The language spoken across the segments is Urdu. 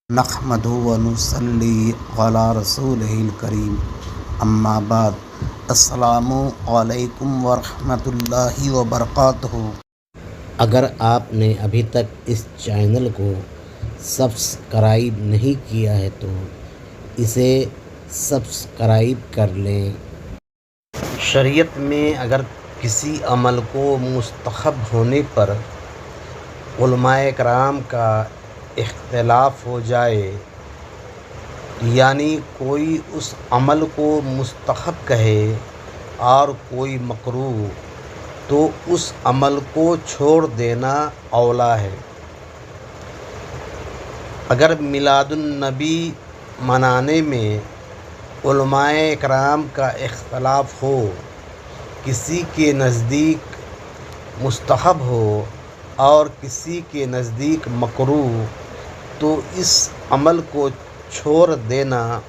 نحمدہ و نصلی علی رسولہ الکریم، اما بعد، السلام علیکم ورحمۃ اللہ وبرکاتہ۔ اگر آپ نے ابھی تک اس چینل کو سبسکرائب نہیں کیا ہے تو اسے سبسکرائب کر لیں۔ شریعت میں اگر کسی عمل کو مستحب ہونے پر علماء کرام کا اختلاف ہو جائے، یعنی کوئی اس عمل کو مستحب کہے اور کوئی مکروہ، تو اس عمل کو چھوڑ دینا اولیٰ ہے۔ اگر میلاد النبی منانے میں علماء کرام کا اختلاف ہو، کسی کے نزدیک مستحب ہو اور کسی کے نزدیک مکروہ، تو اس عمل کو چھوڑ دینا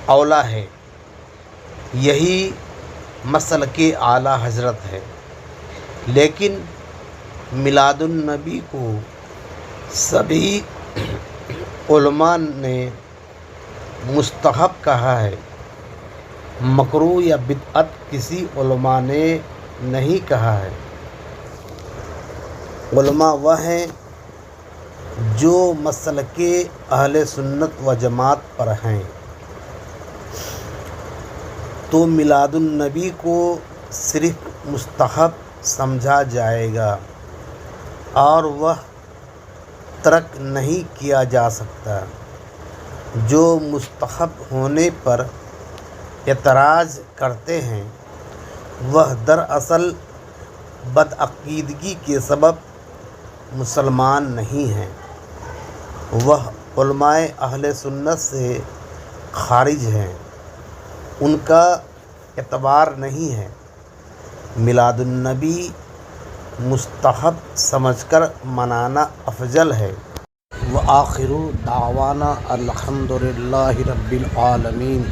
اولیٰ ہے۔ یہی مسلک اعلیٰ حضرت ہے۔ لیکن میلاد النبی کو سبھی علماء نے مستحب کہا ہے، مکروہ یا بدعت کسی علماء نے نہیں کہا ہے۔ علماء وہ ہیں جو مسلک اہل سنت و جماعت پر ہیں، تو میلاد النبی کو صرف مستحب سمجھا جائے گا اور وہ ترک نہیں کیا جا سکتا۔ جو مستحب ہونے پر اعتراض کرتے ہیں، وہ دراصل بدعقیدگی کے سبب مسلمان نہیں ہیں، وہ علماء اہل سنت سے خارج ہیں، ان کا اعتبار نہیں ہے۔ میلاد النبی مستحب سمجھ کر منانا افضل ہے۔ وآخر دعوانا الحمد للہ رب العالمین۔